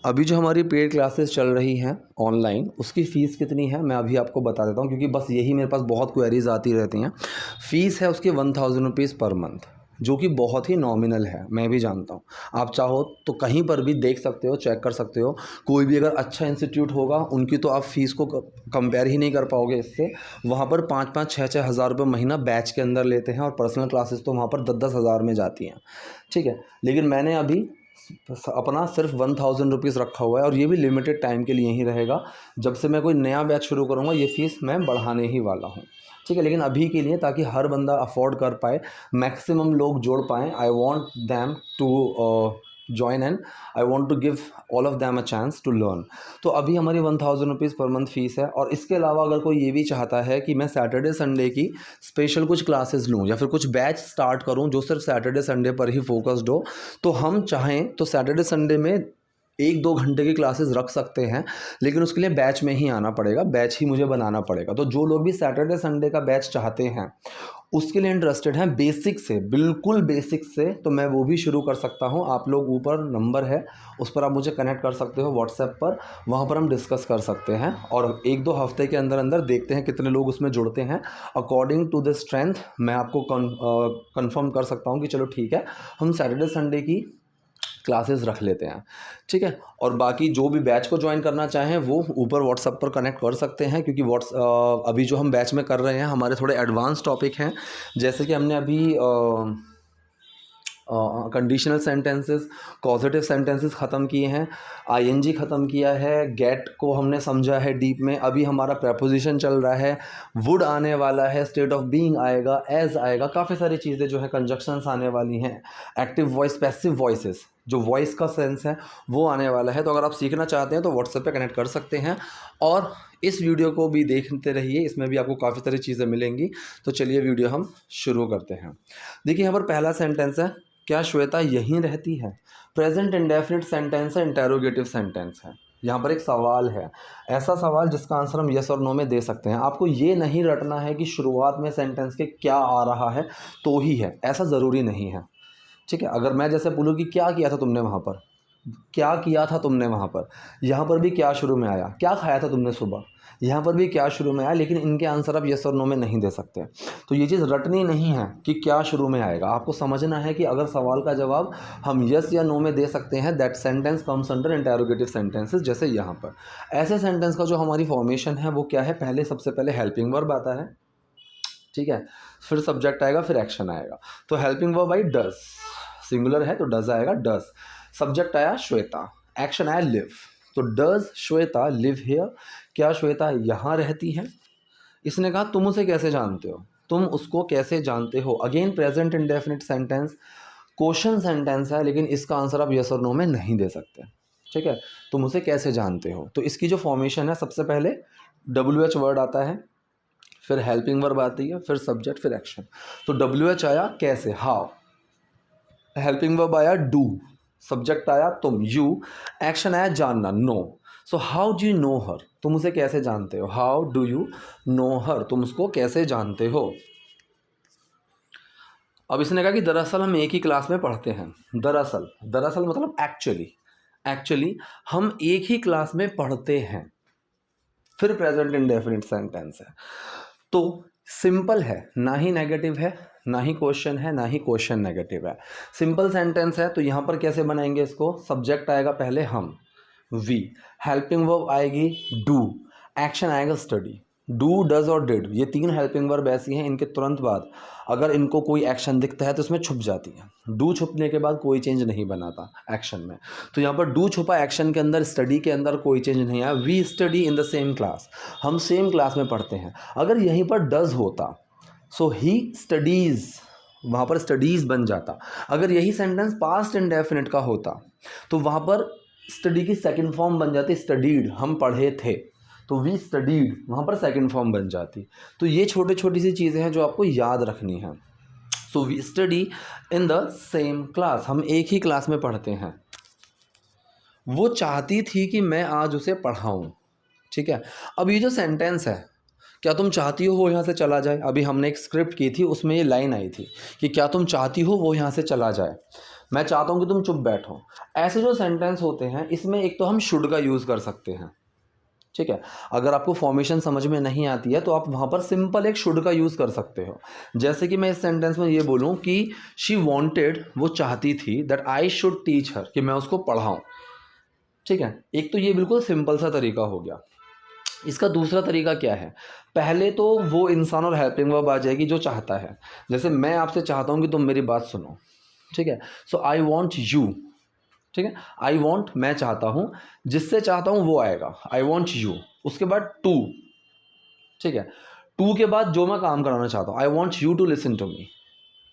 अभी जो हमारी पेड क्लासेस चल रही हैं ऑनलाइन, उसकी फ़ीस कितनी है मैं अभी आपको बता देता हूँ, क्योंकि बस यही मेरे पास बहुत क्वेरीज आती रहती हैं। फ़ीस है उसकी 1000 रुपीज़ पर मंथ, जो कि बहुत ही नॉमिनल है, मैं भी जानता हूँ। आप चाहो तो कहीं पर भी देख सकते हो, चेक कर सकते हो। कोई भी अगर अच्छा इंस्टीट्यूट होगा उनकी तो आप फ़ीस को कंपेयर ही नहीं कर पाओगे इससे। वहाँ पर 5-5 6-6 हज़ार रुपये महीना बैच के अंदर लेते हैं, और पर्सनल क्लासेस तो वहाँ पर 10-10 हज़ार में जाती हैं, ठीक है। लेकिन मैंने अभी अपना सिर्फ 1000 रुपीज़ रखा हुआ है, और ये भी लिमिटेड टाइम के लिए ही रहेगा। जब से मैं कोई नया बैच शुरू करूँगा ये फ़ीस मैं बढ़ाने ही वाला हूँ, ठीक है। लेकिन अभी के लिए, ताकि हर बंदा अफोर्ड कर पाए, मैक्सिमम लोग जोड़ पाएँ, I want them to join and I want to give all of them a chance to learn. तो अभी हमारी 1000 रुपीज़ पर मंथ फ़ीस है। और इसके अलावा अगर कोई ये भी चाहता है कि मैं सैटरडे संडे की स्पेशल कुछ क्लासेस लूँ, या फिर कुछ बैच स्टार्ट करूँ जो सिर्फ सैटरडे संडे पर ही फोकस्ड हो, तो हम चाहें तो सैटरडे संडे में 1-2 घंटे की क्लासेस रख सकते हैं। लेकिन उसके लिए बैच में ही आना पड़ेगा, बैच ही मुझे बनाना पड़ेगा। तो जो लोग भी सैटरडे संडे का बैच चाहते हैं, उसके लिए इंटरेस्टेड हैं बेसिक से, बिल्कुल बेसिक से, तो मैं वो भी शुरू कर सकता हूँ। आप लोग ऊपर नंबर है, उस पर आप मुझे कनेक्ट कर सकते हो व्हाट्सएप पर, वहाँ पर हम डिस्कस कर सकते हैं। और 1-2 हफ्ते के अंदर अंदर देखते हैं कितने लोग उसमें जुड़ते हैं। अकॉर्डिंग टू द स्ट्रेंथ मैं आपको कन्फर्म कर सकता हूँ कि चलो ठीक है, हम सैटरडे संडे की क्लासेस रख लेते हैं, ठीक है। और बाकी जो भी बैच को ज्वाइन करना चाहें वो ऊपर व्हाट्सएप पर कनेक्ट कर सकते हैं, क्योंकि अभी जो हम बैच में कर रहे हैं हमारे थोड़े एडवांस टॉपिक हैं। जैसे कि हमने अभी कंडीशनल सेंटेंसेस, कॉजेटिव सेंटेंसेस ख़त्म किए हैं, आईएनजी ख़त्म किया है, गेट को हमने समझा है डीप में। अभी हमारा प्रपोजिशन चल रहा है, वुड आने वाला है, स्टेट ऑफ बीइंग आएगा, एज आएगा, काफ़ी सारी चीज़ें जो है, कंजक्शंस आने वाली हैं, एक्टिव वॉइस, पैसिव वॉइसेस, जो वॉइस का सेंस है वो आने वाला है। तो अगर आप सीखना चाहते हैं तो व्हाट्सएप पे कनेक्ट कर सकते हैं, और इस वीडियो को भी देखते रहिए, इसमें भी आपको काफ़ी सारी चीज़ें मिलेंगी। तो चलिए वीडियो हम शुरू करते हैं। देखिए यहाँ पर पहला सेंटेंस है, क्या श्वेता यहीं रहती है। प्रेजेंट इंडेफिनिट सेंटेंस है, इंटेरोगेटिव सेंटेंस है। यहाँ पर एक सवाल है, ऐसा सवाल जिसका आंसर हम यस और नो में दे सकते हैं। आपको ये नहीं रटना है कि शुरुआत में सेंटेंस के क्या आ रहा है तो ही है, ऐसा ज़रूरी नहीं है, ठीक है। अगर मैं जैसे बोलूँ कि क्या किया था तुमने वहाँ पर, क्या किया था तुमने वहाँ पर, यहाँ पर भी क्या शुरू में आया, क्या खाया था तुमने सुबह, यहाँ पर भी क्या शुरू में आया, लेकिन इनके आंसर आप यस और नो में नहीं दे सकते। तो ये चीज़ रटनी नहीं है कि क्या शुरू में आएगा। आपको समझना है कि अगर सवाल का जवाब हम यस या नो में दे सकते हैं, that sentence comes under interrogative sentences. जैसे यहाँ पर ऐसे सेंटेंस का जो हमारी फॉर्मेशन है वो क्या है, पहले सबसे पहले हेल्पिंग वर्ब आता है, ठीक है, फिर सब्जेक्ट आएगा, फिर एक्शन आएगा। तो helping verb I does, singular है तो डज आएगा, डज। सब्जेक्ट आया श्वेता, एक्शन आया लिव। तो डज श्वेता लिव हियर, क्या श्वेता यहाँ रहती है। इसने कहा तुम उसे कैसे जानते हो, तुम उसको कैसे जानते हो। Again present indefinite sentence, question sentence है, लेकिन इसका आंसर आप यस और नो में नहीं दे सकते, ठीक है। तुम उसे कैसे जानते हो, तो इसकी जो फॉर्मेशन है, सबसे पहले WH वर्ड आता है, फिर हेल्पिंग वर्ब आती है, फिर सब्जेक्ट, फिर एक्शन। तो WH आया कैसे, हाउ, हेल्पिंग वर्ब आया डू, सब्जेक्ट आया तुम, यू, एक्शन आया जानना, know. So how do you know her, तुम उसे कैसे जानते हो, how do you know her, तुम उसको कैसे जानते हो। अब इसने कहा कि दरअसल हम एक ही क्लास में पढ़ते हैं। दरअसल, दरअसल मतलब एक्चुअली, एक्चुअली हम एक ही क्लास में पढ़ते हैं। फिर प्रेजेंट इंडेफिनिट सेंटेंस है, तो सिंपल है, ना ही नेगेटिव है, ना ही क्वेश्चन है, ना ही क्वेश्चन नेगेटिव है, सिंपल सेंटेंस है। तो यहाँ पर कैसे बनाएंगे इसको, सब्जेक्ट आएगा पहले हम, वी, हेल्पिंग वर्ब आएगी डू, एक्शन आएगा स्टडी। डू, डज और डिड, ये 3 हेल्पिंग वर्ब ऐसी हैं, इनके तुरंत बाद अगर इनको कोई एक्शन दिखता है तो इसमें छुप जाती है। डू छुपने के बाद कोई चेंज नहीं बनाता एक्शन में। तो यहाँ पर डू छुपा एक्शन के अंदर, स्टडी के अंदर कोई चेंज नहीं आया। We study in the same class, हम सेम क्लास में पढ़ते हैं। अगर यहीं पर डज होता सो ही स्टडीज़, वहाँ पर स्टडीज़ बन जाता। अगर यही सेंटेंस पास्ट इंडेफिनिट का होता तो वहाँ पर स्टडी की सेकंड फॉर्म बन जाती, स्टडीड, हम पढ़े थे, तो वी स्टडीड, वहाँ पर सेकंड फॉर्म बन जाती। तो ये छोटी छोटी सी चीज़ें हैं जो आपको याद रखनी है। So we study in the same class, हम एक ही क्लास में पढ़ते हैं। वो चाहती थी कि मैं आज उसे पढ़ाऊँ, ठीक है। अब ये जो सेंटेंस है, क्या तुम चाहती हो वो यहाँ से चला जाए, अभी हमने एक स्क्रिप्ट की थी उसमें ये लाइन आई थी कि क्या तुम चाहती हो वो यहाँ से चला जाए। मैं चाहता हूँ कि तुम चुप बैठो। ऐसे जो सेंटेंस होते हैं इसमें एक तो हम शुड का यूज़ कर सकते हैं, ठीक है। अगर आपको फॉर्मेशन समझ में नहीं आती है तो आप वहाँ पर सिंपल एक शुड का यूज़ कर सकते हो। जैसे कि मैं इस सेंटेंस में ये बोलूँ कि शी वॉन्टेड, वो चाहती थी, दैट आई शुड टीच हर, कि मैं उसको पढ़ाऊँ, ठीक है। एक तो ये बिल्कुल सिंपल सा तरीका हो गया। इसका दूसरा तरीका क्या है, पहले तो वो इंसान और हेल्पिंग वर्ब आ जाएगी जो चाहता है। जैसे मैं आपसे चाहता हूँ कि तुम मेरी बात सुनो, ठीक है। सो आई वॉन्ट यू, ठीक है। आई वॉन्ट मैं चाहता हूँ, जिससे चाहता हूँ वो आएगा, आई वॉन्ट यू। उसके बाद टू, ठीक है। टू के बाद जो मैं काम कराना चाहता हूँ, I want you to listen to me,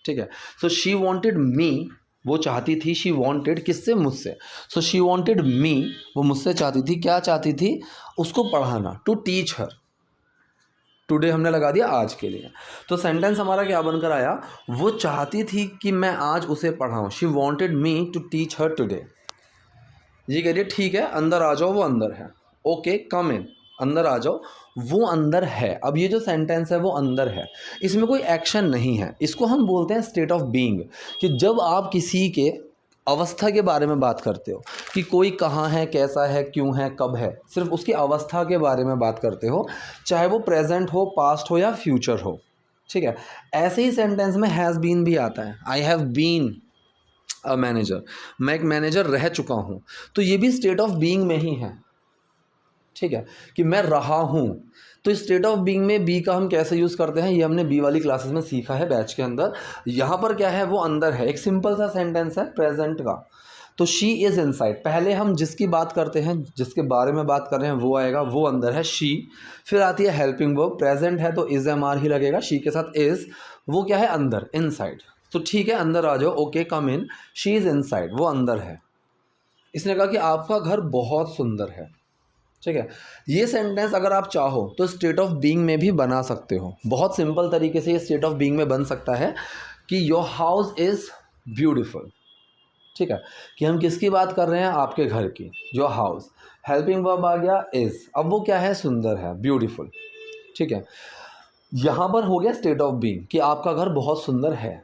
ठीक है। सो शी वॉन्टेड मी, वो चाहती थी, शी वॉन्टेड किससे, मुझसे। सो शी वॉन्टेड मी, वो मुझसे चाहती थी, क्या चाहती थी, उसको पढ़ाना, टू टीच हर। टुडे हमने लगा दिया आज के लिए। तो सेंटेंस हमारा क्या बनकर आया, वो चाहती थी कि मैं आज उसे पढ़ाऊँ, she wanted me to teach her today. ये कह रही है ठीक है अंदर आ जाओ, वो अंदर है, ओके कम इन, अंदर आ जाओ, वो अंदर है। अब ये जो सेंटेंस है वो अंदर है, इसमें कोई एक्शन नहीं है, इसको हम बोलते हैं स्टेट ऑफ बीइंग। कि जब आप किसी के अवस्था के बारे में बात करते हो कि कोई कहाँ है, कैसा है, क्यों है, कब है, सिर्फ उसकी अवस्था के बारे में बात करते हो, चाहे वो प्रेजेंट हो, पास्ट हो या फ्यूचर हो, ठीक है। ऐसे ही सेंटेंस में हैज़ बीन भी आता है, I have been a manager, मैं एक मैनेजर रह चुका हूँ, तो ये भी स्टेट ऑफ बीइंग में ही है, ठीक है, कि मैं रहा हूँ। तो स्टेट ऑफ बीइंग में बी का हम कैसे यूज़ करते हैं, ये हमने बी वाली क्लासेस में सीखा है बैच के अंदर। यहाँ पर क्या है, वो अंदर है, एक सिंपल सा सेंटेंस है प्रेजेंट का। तो शी इज़ इनसाइड, पहले हम जिसकी बात करते हैं, जिसके बारे में बात कर रहे हैं वो आएगा, वो अंदर है, शी। फिर आती है हेल्पिंग वर्ब, प्रेजेंट है तो इज़ एम आर ही लगेगा, शी के साथ इज़, वो क्या है, अंदर, इनसाइड। तो ठीक है अंदर आ जाओ, okay come in, she is inside, वो अंदर है। इसने कहा कि आपका घर बहुत सुंदर है, ठीक है। ये सेंटेंस अगर आप चाहो तो स्टेट ऑफ बीइंग में भी बना सकते हो, बहुत सिंपल तरीके से ये स्टेट ऑफ बीइंग में बन सकता है कि योर हाउस इज़ ब्यूटिफुल, ठीक है। कि हम किसकी बात कर रहे हैं, आपके घर की, योर हाउस, हेल्पिंग वर्ब आ गया इज़, अब वो क्या है, सुंदर है, ब्यूटिफुल, ठीक है। यहाँ पर हो गया स्टेट ऑफ बीइंग कि आपका घर बहुत सुंदर है।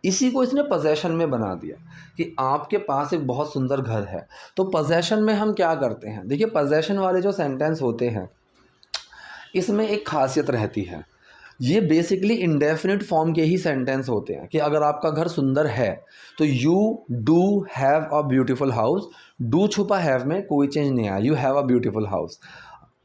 इसी को इसने पोजेशन में बना दिया कि आपके पास एक बहुत सुंदर घर है। तो पोजेशन में हम क्या करते हैं, देखिए पोजेशन वाले जो सेंटेंस होते हैं इसमें एक खासियत रहती है, ये बेसिकली इंडेफिनिट फॉर्म के ही सेंटेंस होते हैं। कि अगर आपका घर सुंदर है तो you do have a beautiful house, do छुपा हैव में, कोई चेंज नहीं आया, you have a beautiful house.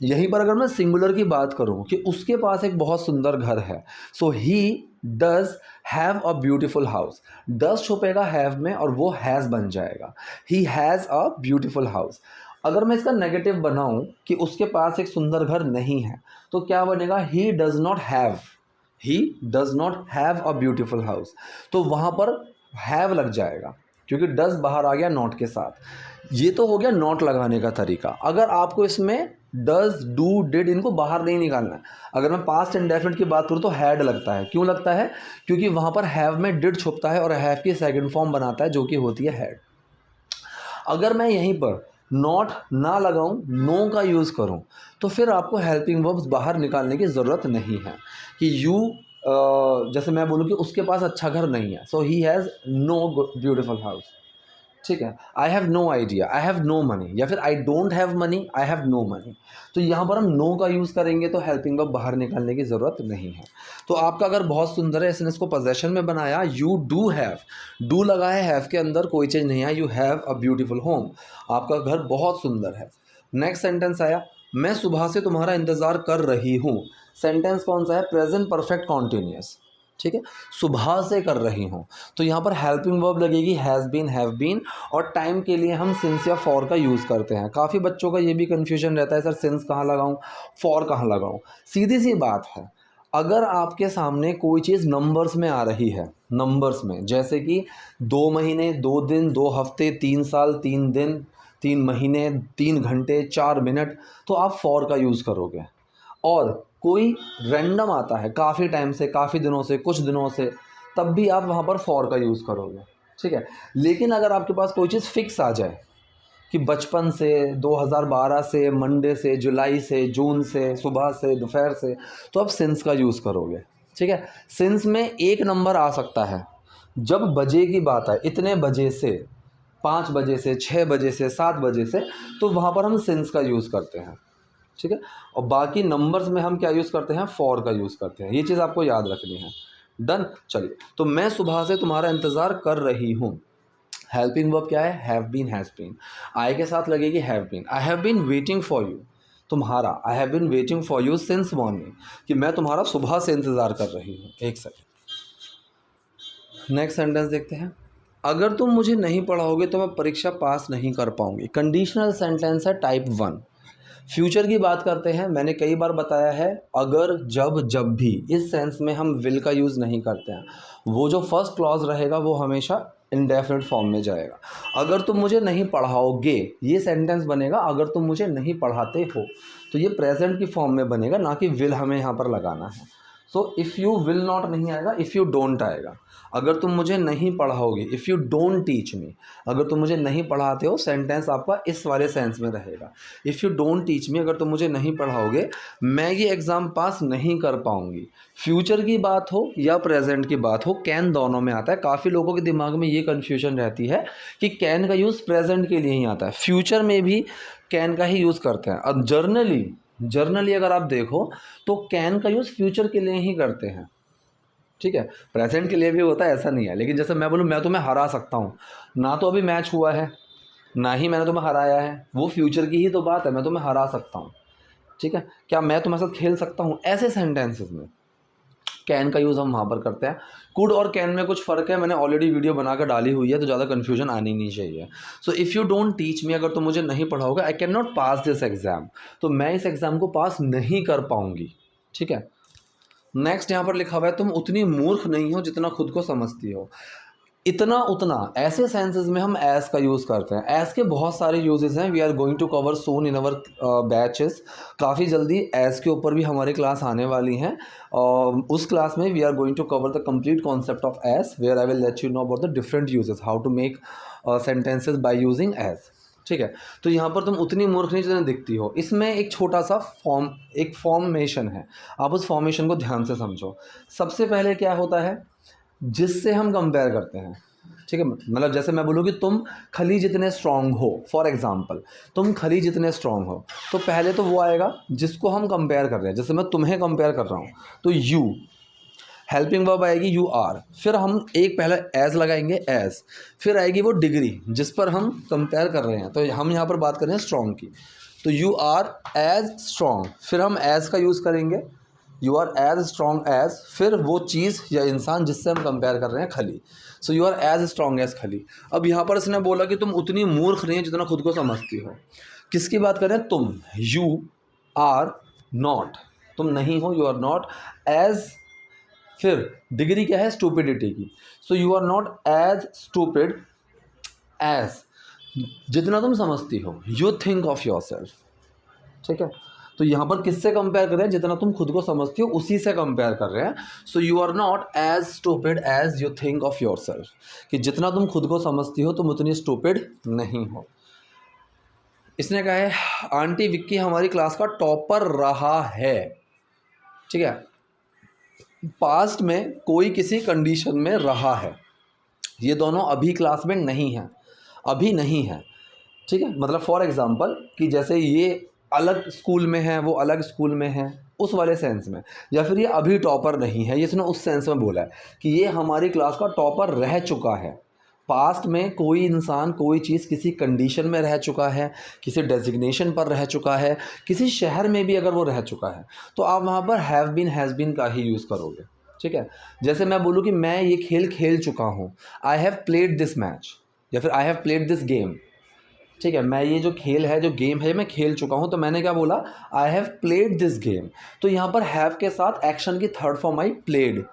यहीं पर अगर मैं सिंगुलर की बात करूं कि उसके पास एक बहुत सुंदर घर है, so he does have a beautiful house, does छुपेगा हैव में और वो हैज़ बन जाएगा, he has a beautiful house. अगर मैं इसका नेगेटिव बनाऊं कि उसके पास एक सुंदर घर नहीं है, तो क्या बनेगा, he does not have, he does not have a beautiful house. तो वहाँ पर हैव लग जाएगा क्योंकि डज बाहर आ गया नॉट के साथ। ये तो हो गया नॉट लगाने का तरीका। अगर आपको इसमें डज, डू, डिड इनको बाहर नहीं निकालना है, अगर मैं पास्ट इंडेफिनिट की बात करूँ तो हैड लगता है। क्यों लगता है, क्योंकि वहाँ पर हैव में डिड छुपता है और हैव की सेकंड फॉर्म बनाता है जो कि होती है हैड। अगर मैं यहीं पर नॉट ना लगाऊं, नो का यूज़ करूं, तो फिर आपको हेल्पिंग वर्ब्स बाहर निकालने की ज़रूरत नहीं है। कि यू जैसे मैं बोलूँ कि उसके पास अच्छा घर नहीं है, so he has no beautiful house, ठीक है। I have no idea, I have no money, या फिर I don't have money, I have no money. तो यहाँ पर हम नो का यूज़ करेंगे तो हेल्पिंग वर्ब बाहर निकालने की ज़रूरत नहीं है। तो आपका अगर बहुत सुंदर है, इसने इसको पोजेशन में बनाया, यू डू हैव, डू लगा है हैव के अंदर, कोई चेंज नहीं है, you have a beautiful home, आपका घर बहुत सुंदर है। नेक्स्ट सेंटेंस आया, मैं सुबह से तुम्हारा इंतज़ार कर रही हूँ। सेंटेंस कौन सा है, प्रेजेंट परफेक्ट कॉन्टिन्यूस, ठीक है, सुबह से कर रही हूँ। तो यहाँ पर हेल्पिंग वर्ब लगेगी हैज़ बीन, हैव बीन, और टाइम के लिए हम सिंस या फॉर का यूज़ करते हैं। काफ़ी बच्चों का ये भी कन्फ्यूजन रहता है, सर सिंस कहाँ लगाऊँ, फॉर कहाँ लगाऊँ। सीधी सी बात है, अगर आपके सामने कोई चीज़ नंबर्स में आ रही है, नंबर्स में, जैसे कि 2 महीने, 2 दिन, 2 हफ्ते, 3 साल, 3 दिन, 3 महीने, 3 घंटे, 4 मिनट, तो आप फॉर का यूज़ करोगे। और कोई रैंडम आता है काफ़ी टाइम से, काफ़ी दिनों से, कुछ दिनों से, तब भी आप वहाँ पर फॉर का यूज़ करोगे, ठीक है। लेकिन अगर आपके पास कोई चीज़ फिक्स आ जाए कि बचपन से, 2012 से, मंडे से, जुलाई से, जून से, सुबह से, दोपहर से, तो आप सिंस का यूज़ करोगे, ठीक है। सिंस में एक नंबर आ सकता है, जब बजे की बात है, इतने बजे से, 5 बजे से, 6 बजे से, 7 बजे से, तो वहाँ पर हम सिंस का यूज़ करते हैं, ठीक है। और बाकी नंबर्स में हम क्या यूज़ करते हैं, फॉर का यूज़ करते हैं। ये चीज़ आपको याद रखनी है। डन। चलिए, तो मैं सुबह से तुम्हारा इंतज़ार कर रही हूँ। हेल्पिंग वर्ब क्या है, have been, has been. I के साथ लगेगी have been. I have been waiting for you, तुम्हारा, I have been waiting for you since morning, कि मैं तुम्हारा सुबह से इंतज़ार कर रही हूँ। एक सेकंड, नेक्स्ट सेंटेंस देखते हैं। अगर तुम मुझे नहीं पढ़ाओगे तो मैं परीक्षा पास नहीं कर पाऊंगी। कंडीशनल सेंटेंस है टाइप 1। फ्यूचर की बात करते हैं। मैंने कई बार बताया है, अगर, जब, जब भी, इस सेंस में हम विल का यूज़ नहीं करते हैं। वो जो फर्स्ट क्लॉज रहेगा वो हमेशा इंडेफिनिट फॉर्म में जाएगा। अगर तुम मुझे नहीं पढ़ाओगे, ये सेंटेंस बनेगा अगर तुम मुझे नहीं पढ़ाते हो, तो ये प्रेजेंट की फॉर्म में बनेगा, ना कि विल हमें यहाँ पर लगाना है। सो इफ़ यू विल नॉट नहीं आएगा, इफ़ यू डोंट आएगा। अगर तुम मुझे नहीं पढ़ाओगे, if you don't teach me, अगर तुम मुझे नहीं पढ़ाते हो, सेंटेंस आपका इस वाले सेंस में रहेगा। If you don't teach me, अगर तुम मुझे नहीं पढ़ाओगे, मैं ये एग्ज़ाम पास नहीं कर पाऊंगी। फ्यूचर की बात हो या प्रेजेंट की बात हो, कैन दोनों में आता है। काफ़ी लोगों के दिमाग में ये कन्फ्यूजन रहती है कि कैन का यूज़ प्रेजेंट के लिए ही आता है, फ्यूचर में भी कैन का ही यूज़ करते हैं। अब जर्नली अगर आप देखो तो कैन का यूज़ फ्यूचर के लिए ही करते हैं, ठीक है। प्रेजेंट के लिए भी होता है, ऐसा नहीं है। लेकिन जैसे मैं बोलूँ मैं तुम्हें हरा सकता हूँ, ना तो अभी मैच हुआ है, ना ही मैंने तुम्हें हराया है, वो फ्यूचर की ही तो बात है। मैं तुम्हें हरा सकता हूँ, ठीक है। क्या मैं तुम्हारे साथ खेल सकता हूँ, ऐसे सेंटेंसेस में कैन का यूज़ हम वहाँ पर करते हैं। कुड और कैन में कुछ फ़र्क है, मैंने ऑलरेडी वीडियो बनाकर डाली हुई है, तो ज़्यादा कन्फ्यूजन आनी नहीं चाहिए। So if you don't teach me, अगर तुम मुझे नहीं पढ़ाओगे, I can not pass this exam, तो मैं इस एग्ज़ाम को पास नहीं कर पाऊँगी, ठीक है। नेक्स्ट यहाँ पर लिखा हुआ है, तुम उतनी मूर्ख नहीं हो जितना खुद को समझती हो। इतना उतना, ऐसे सेंसेस में हम एज का यूज़ करते हैं। एज के बहुत सारे यूजेस हैं, we are going to cover soon in our batches. काफ़ी जल्दी एज के ऊपर भी हमारी क्लास आने वाली हैं, और उस क्लास में we are going to cover the complete concept of as, where I will let you know about the different uses, how to make sentences by using as, ठीक है। तो यहाँ पर तुम उतनी मूर्ख नहीं जितनी दिखती हो, इसमें एक छोटा सा एक फॉर्मेशन है, आप उस फॉर्मेशन को ध्यान से समझो। सबसे पहले क्या होता है, जिससे हम कंपेयर करते हैं, ठीक है। मतलब जैसे मैं बोलूँ कि तुम खली जितने स्ट्रांग हो, फॉर एग्जांपल, तुम खली जितने स्ट्रांग हो, तो पहले तो वो आएगा जिसको हम कंपेयर कर रहे हैं। जैसे मैं तुम्हें कंपेयर कर रहा हूँ, तो यू, हेल्पिंग वर्ब आएगी यू आर, फिर हम एक पहले एज लगाएंगे एज, फिर आएगी वो डिग्री जिस पर हम कंपेयर कर रहे हैं। तो हम यहाँ पर बात कर रहे हैं स्ट्रांग की, तो यू आर एज स्ट्रांग, फिर हम एज का यूज़ करेंगे, you are as strong as, फिर वो चीज़ या इंसान जिससे हम कंपेयर कर रहे हैं Khali, so you are as strong as Khali. अब यहाँ पर इसने बोला कि तुम उतनी मूर्ख नहीं है जितना खुद को समझती हो। किसकी बात कर रहे हैं, तुम, यू आर नॉट, तुम नहीं हो, यू आर नॉट एज, फिर डिग्री क्या है, स्टूपिडिटी की, so you are not as stupid as, जितना तुम समझती हो, you think of yourself, ठीक है। तो यहाँ पर किससे कंपेयर कर रहे हैं, जितना तुम खुद को समझती हो उसी से कंपेयर कर रहे हैं। So you are not as stupid as you think of yourself, कि जितना तुम खुद को समझती हो तुम उतनी स्टूपिड नहीं हो। इसने कहा है आंटी विक्की हमारी क्लास का टॉपर रहा है, ठीक है। पास्ट में कोई किसी कंडीशन में रहा है, ये दोनों अभी क्लास में नहीं है, अभी नहीं है, ठीक है। मतलब फॉर एग्जांपल कि जैसे ये अलग स्कूल में है, वो अलग स्कूल में है, उस वाले सेंस में, या फिर ये अभी टॉपर नहीं है, ये इसने उस सेंस में बोला है कि ये हमारी क्लास का टॉपर रह चुका है। पास्ट में कोई इंसान कोई चीज़ किसी कंडीशन में रह चुका है, किसी डेजिग्नेशन पर रह चुका है, किसी शहर में भी अगर वो रह चुका है, तो आप वहाँ पर हैव बीन हैज़ बीन का ही यूज़ करोगे, ठीक है। जैसे मैं बोलूँ कि मैं ये खेल खेल चुका हूँ, I have played this match, या फिर I have played this game, ठीक है। मैं ये जो खेल है, जो गेम है, मैं खेल चुका हूँ, तो मैंने क्या बोला, I have played this game. तो यहाँ पर हैव के साथ एक्शन की थर्ड फॉर्म आई प्लेड।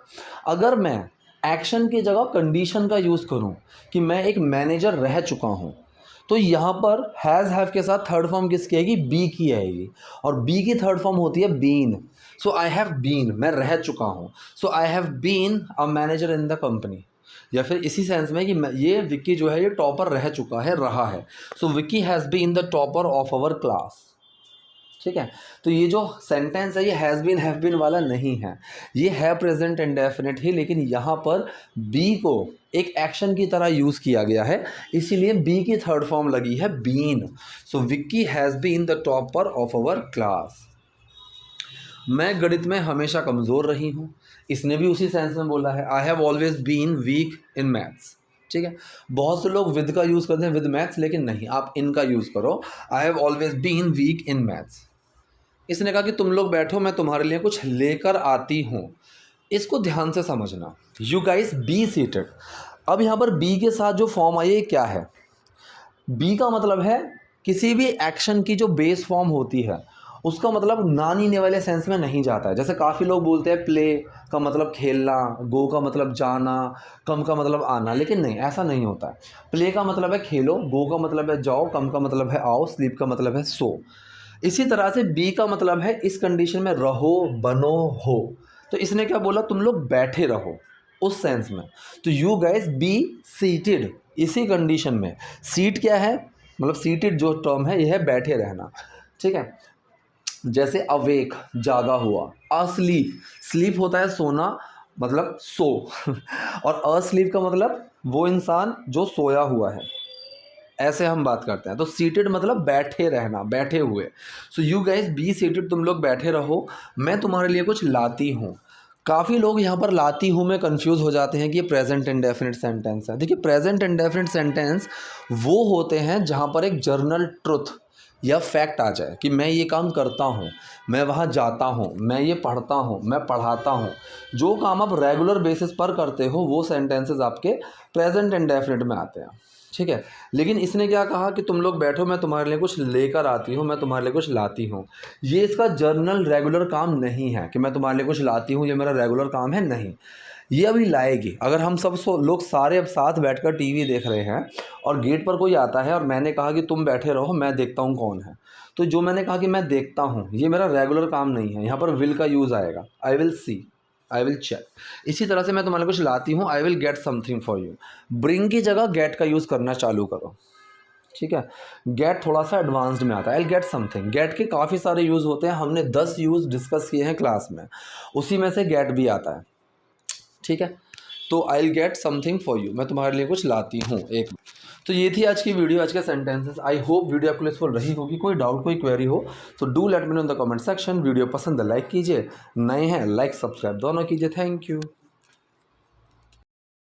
अगर मैं एक्शन की जगह कंडीशन का यूज़ करूँ कि मैं एक मैनेजर रह चुका हूँ, तो यहाँ पर हैज़ हैव के साथ थर्ड फॉर्म किसकी आएगी, बी की आएगी, और बी की थर्ड फॉर्म होती है been. So I have been, मैं रह चुका हूँ, so I have been a manager in the company. या फिर इसी सेंस में कि ये विक्की जो है ये टॉपर रह चुका है, रहा है, so Vicky has been the topper of our class, ठीक है। तो ये जो सेंटेंस है ये हैज़ बीन हैव बीन वाला नहीं है, ये है प्रेजेंट इंडेफिनिट ही, लेकिन यहाँ पर बी को एक एक्शन की तरह यूज़ किया गया है, इसीलिए बी की थर्ड फॉर्म लगी है been. So Vicky has been the topper of our class. मैं गणित में हमेशा कमज़ोर रही हूँ, इसने भी उसी सेंस में बोला है। I have always been weak in maths. ठीक है, बहुत से लोग विद का यूज़ करते हैं, विद मैथ्स, लेकिन नहीं, आप इनका यूज़ करो। I have always been weak in maths. इसने कहा कि तुम लोग बैठो, मैं तुम्हारे लिए कुछ लेकर आती हूँ। इसको ध्यान से समझना। You guys be seated. अब यहाँ पर बी के साथ जो फॉर्म आई है क्या है? बी का मतलब है किसी भी एक्शन की जो बेस फॉर्म होती है उसका मतलब नानी वाले सेंस में नहीं जाता है। जैसे काफ़ी लोग बोलते हैं प्ले का मतलब खेलना, गो का मतलब जाना, कम का मतलब आना, लेकिन नहीं, ऐसा नहीं होता है। प्ले का मतलब है खेलो, गो का मतलब है जाओ, कम का मतलब है आओ, स्लीप का मतलब है सो। इसी तरह से बी का मतलब है इस कंडीशन में रहो, बनो, हो। तो इसने क्या बोला? तुम लोग बैठे रहो, उस सेंस में। तो यू गाइस बी सीटेड, इसी कंडीशन में। सीट क्या है? मतलब सीटेड जो टर्म है ये है बैठे रहना। ठीक है, जैसे अवेक जागा हुआ, अस्लीप, स्लीप होता है सोना, मतलब सो और अस्लीप का मतलब वो इंसान जो सोया हुआ है, ऐसे हम बात करते हैं। तो सीटेड मतलब बैठे रहना, बैठे हुए। So you guys be seated, तुम लोग बैठे रहो, मैं तुम्हारे लिए कुछ लाती हूँ। काफ़ी लोग यहाँ पर लाती हूँ में कंफ्यूज हो जाते हैं कि ये प्रेजेंट इंडेफिनिट सेंटेंस है। देखिए, प्रेजेंट इंडेफिनिट सेंटेंस वो होते हैं जहाँ पर एक जर्नल ट्रुथ या फैक्ट आ जाए कि मैं ये काम करता हूँ, मैं वहाँ जाता हूँ, मैं ये पढ़ता हूँ, मैं पढ़ाता हूँ। जो काम आप रेगुलर बेसिस पर करते हो वो सेंटेंसेस आपके प्रेजेंट इंडेफिनिट में आते हैं। ठीक है, लेकिन इसने क्या कहा कि तुम लोग बैठो, मैं तुम्हारे लिए कुछ लेकर आती हूँ, मैं तुम्हारे लिए कुछ लाती हूँ। ये इसका जर्नल रेगुलर काम नहीं है कि मैं तुम्हारे लिए कुछ लाती हूँ, ये मेरा रेगुलर काम है, नहीं। ये अभी लाएगी। अगर हम सब लोग सारे अब साथ बैठकर टीवी देख रहे हैं और गेट पर कोई आता है और मैंने कहा कि तुम बैठे रहो, मैं देखता हूँ कौन है, तो जो मैंने कहा कि मैं देखता हूँ ये मेरा रेगुलर काम नहीं है, यहाँ पर विल का यूज़ आएगा। I will see, I will check. इसी तरह से मैं तुम्हारे कुछ लाती हूँ, I will get something for you. Bring की जगह गेट का यूज़ करना चालू करो। ठीक है, गेट थोड़ा सा एडवांस्ड में आता है। I will get something, get के काफ़ी सारे यूज़ होते हैं, हमने 10 यूज़ डिस्कस किए हैं क्लास में, उसी में से गेट भी आता है। ठीक है, तो आई will get something for you, मैं तुम्हारे लिए कुछ लाती हूँ एक। तो ये थी आज की वीडियो, आज के सेंटेंसेस। आई होप वीडियो आपको यूजफुल रही होगी। कोई डाउट, कोई क्वेरी हो तो do let me know in the comment section. Video पसंद है लाइक कीजिए, नए हैं लाइक सब्सक्राइब दोनों कीजिए। Thank you.